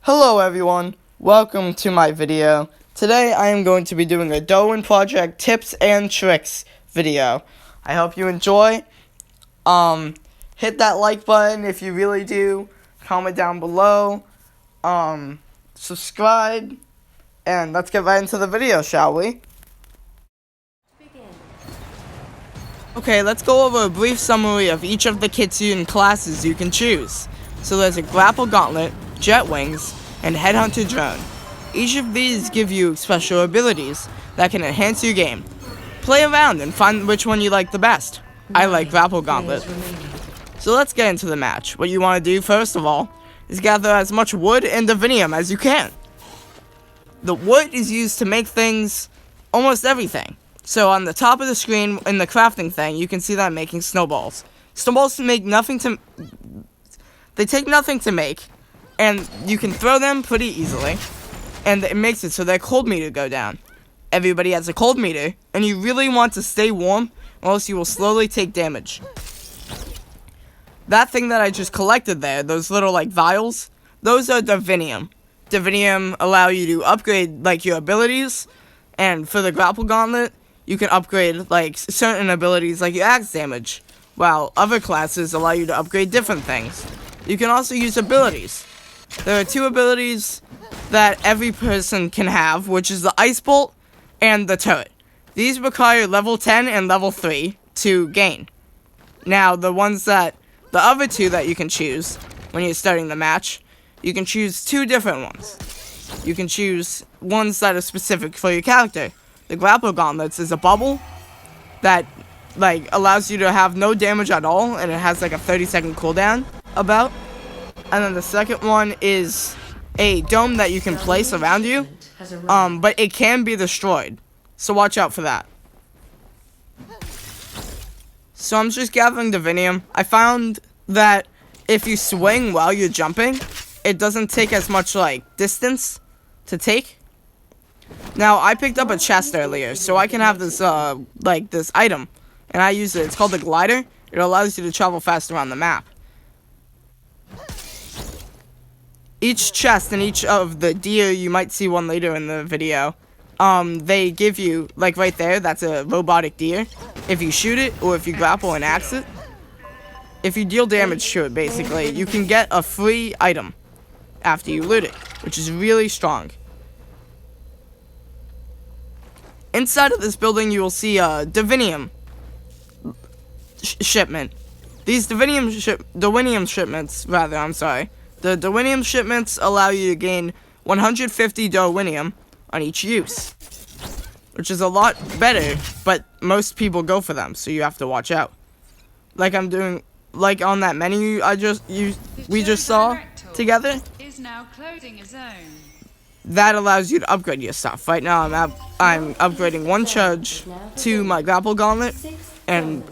Hello everyone, welcome to my video. Today I am going to be doing a Darwin project tips and tricks video. I hope you enjoy. Hit that like button if you really do. Comment down below. Subscribe. And let's get right into the video, shall we? Okay, let's go over a brief summary of each of the kit student classes you can choose. So there's a grapple gauntlet, jet wings, and headhunter drone. Each of these give you special abilities that can enhance your game. Play around and find which one you like the best. I like grapple gauntlet. So let's get into the match. What you want to do first of all is gather as much wood and divinium as you can. The wood is used to make things, almost everything. So on the top of the screen in the crafting thing, you can see that I'm making snowballs. Snowballs take nothing to make, and you can throw them pretty easily, and it makes it so their cold meter go down. Everybody has a cold meter, and you really want to stay warm, or else you will slowly take damage. That thing that I just collected there, those little vials, those are divinium. Divinium allow you to upgrade your abilities, and for the grapple gauntlet, you can upgrade certain abilities like your axe damage, while other classes allow you to upgrade different things. You can also use abilities. There are two abilities that every person can have, which is the ice bolt and the turret. These require level 10 and level 3 to gain. Now, the other two that you can choose when you're starting the match, you can choose two different ones. You can choose ones that are specific for your character. The grapple gauntlets is a bubble that allows you to have no damage at all, and it has a 30-second cooldown about. And then the second one is a dome that you can place around you, but it can be destroyed, so watch out for that. So I'm just gathering divinium. I found that if you swing while you're jumping, it doesn't take as much distance to take. Now I picked up a chest earlier, so I can have this this item, and I use it. It's called the glider. It allows you to travel fast around the map. Each chest and each of the deer, you might see one later in the video, they give you, right there, that's a robotic deer. If you shoot it, or if you grapple and axe it, if you deal damage to it, basically, you can get a free item after you loot it, which is really strong. Inside of this building, you will see a divinium shipment. These divinium shipments, the Darwinium shipments allow you to gain 150 Darwinium on each use, which is a lot better, but most people go for them, so you have to watch out. Like I'm doing, on that menu we just saw together. Is now clothing a zone. That allows you to upgrade your stuff. Right now I'm upgrading one charge to my grapple gauntlet, and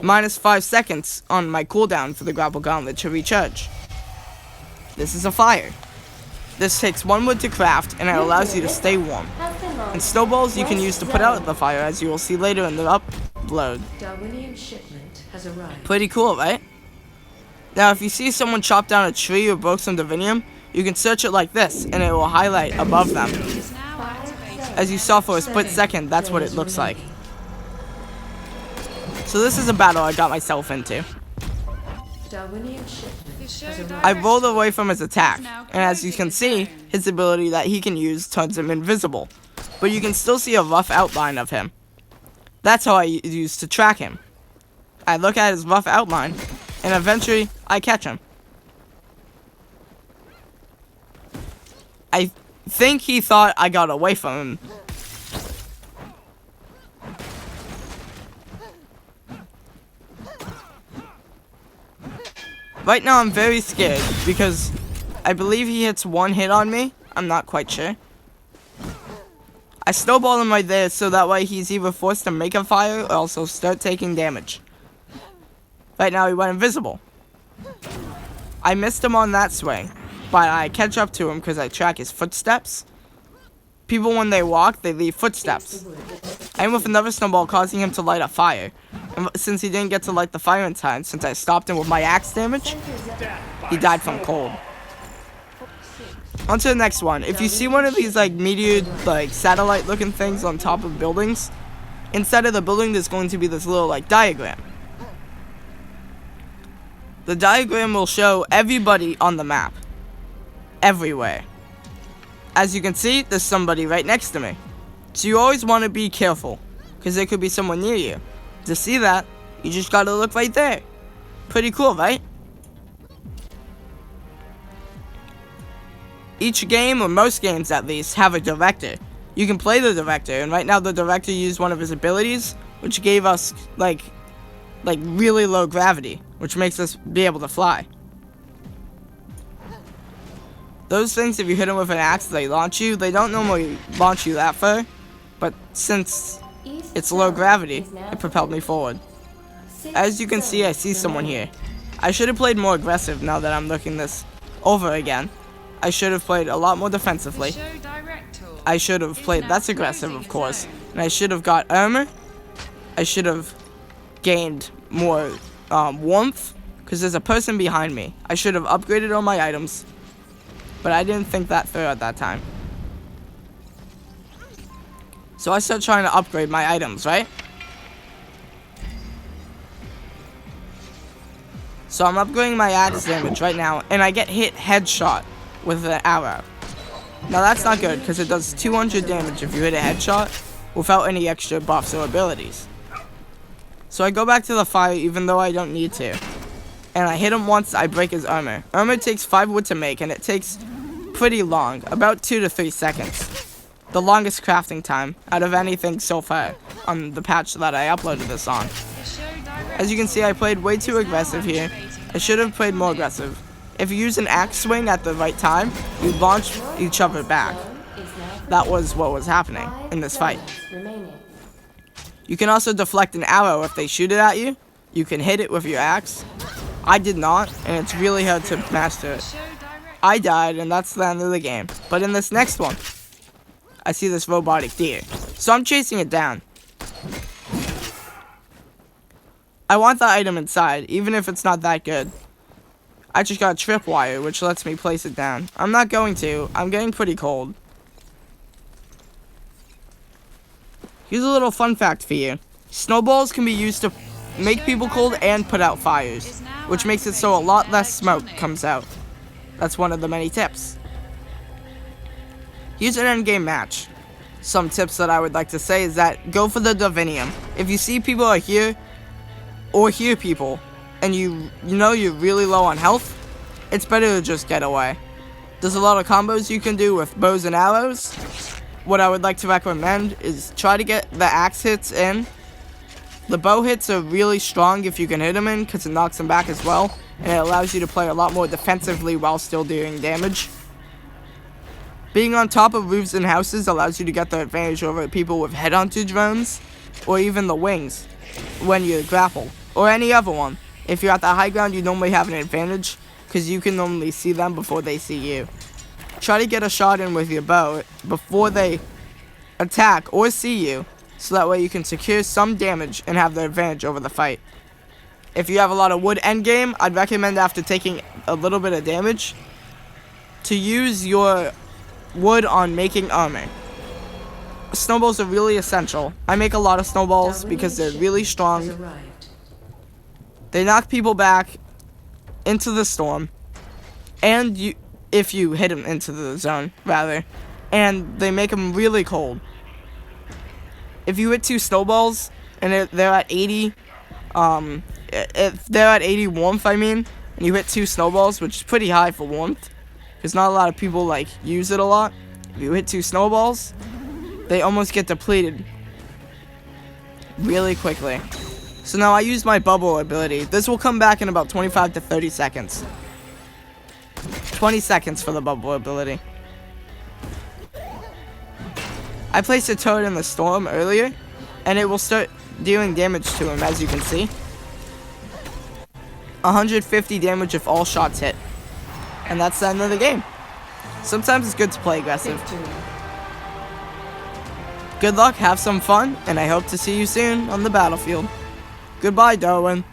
minus 5 seconds on my cooldown for the grapple gauntlet to recharge. This is a fire. This takes 1 wood to craft, and it allows you to stay warm. And snowballs you can use to put out the fire, as you will see later in the upload. Pretty cool, right? Now, if you see someone chop down a tree or broke some divinium, you can search it like this, and it will highlight above them. As you saw for a split second, that's what it looks like. So this is a battle I got myself into. I rolled away from his attack, and as you can see, his ability that he can use turns him invisible. But you can still see a rough outline of him. That's how I use to track him. I look at his rough outline, and eventually, I catch him. I think he thought I got away from him. Right now I'm very scared because I believe he hits 1 hit on me. I'm not quite sure. I snowball him right there so that way he's either forced to make a fire or also start taking damage. Right now he went invisible. I missed him on that swing, but I catch up to him because I track his footsteps. People, when they walk, they leave footsteps. I am with another snowball, causing him to light a fire. And since he didn't get to light the fire in time, since I stopped him with my axe damage, he died from cold. On to the next one. If you see one of these like meteor, like satellite looking things on top of buildings, inside of the building there's going to be this little like diagram. The diagram will show everybody on the map. Everywhere. As you can see, there's somebody right next to me. So you always want to be careful, because there could be someone near you. To see that, you just gotta look right there. Pretty cool, right? Each game, or most games at least, have a director. You can play the director, and right now the director used one of his abilities, which gave us, like really low gravity, which makes us be able to fly. Those things, if you hit them with an axe, they launch you. They don't normally launch you that far, but since it's low gravity, it propelled me forward. As you can see, I see someone here. I should have played more aggressive now that I'm looking this over again. I should have played a lot more defensively. I should have played less aggressive, of course. And I should have got armor. I should have gained more warmth, because there's a person behind me. I should have upgraded all my items, but I didn't think that through at that time. So I started trying to upgrade my items, right? So I'm upgrading my axe damage right now, and I get hit headshot with an arrow. Now that's not good, because it does 200 damage if you hit a headshot without any extra buffs or abilities. So I go back to the fire even though I don't need to. And I hit him once, I break his armor. Armor takes 5 wood to make, and it takes pretty long, about 2 to 3 seconds. The longest crafting time out of anything so far on the patch that I uploaded this on. As you can see, I played way too aggressive here. I should have played more aggressive. If you use an axe swing at the right time, you launch each other back. That was what was happening in this fight. You can also deflect an arrow if they shoot it at you. You can hit it with your axe. I did not, and it's really hard to master it. I died, and that's the end of the game. But in this next one, I see this robotic deer. So I'm chasing it down. I want the item inside, even if it's not that good. I just got a tripwire, which lets me place it down. I'm not going to. I'm getting pretty cold. Here's a little fun fact for you. Snowballs can be used to make people cold and put out fires, which makes it so a lot less smoke comes out. That's one of the many tips. Here's an endgame match. Some tips that I would like to say is that go for the Darwinium. If you see people are here, or hear people, and you know you're really low on health, it's better to just get away. There's a lot of combos you can do with bows and arrows. What I would like to recommend is try to get the axe hits in. The bow hits are really strong if you can hit them in, because it knocks them back as well, and it allows you to play a lot more defensively while still doing damage. Being on top of roofs and houses allows you to get the advantage over people with headhunter drones, or even the wings, when you grapple, or any other one. If you're at the high ground, you normally have an advantage, because you can normally see them before they see you. Try to get a shot in with your bow before they attack or see you, so that way you can secure some damage and have the advantage over the fight. If you have a lot of wood endgame, I'd recommend after taking a little bit of damage to use your wood on making armor. Snowballs are really essential. I make a lot of snowballs because they're really strong. They knock people back into the storm, and if you hit them into the zone, rather, and they make them really cold. If you hit 2 snowballs and they're at 80, if they're at 80 warmth, I mean, and you hit 2 snowballs, which is pretty high for warmth, because not a lot of people like use it a lot. If you hit 2 snowballs, they almost get depleted really quickly. So now I use my bubble ability. This will come back in about 25 to 30 seconds. 20 seconds for the bubble ability. I placed a turret in the storm earlier, and it will start dealing damage to him, as you can see. 150 damage if all shots hit. And that's the end of the game. Sometimes it's good to play aggressive. Good luck, have some fun, and I hope to see you soon on the battlefield. Goodbye, Darwin.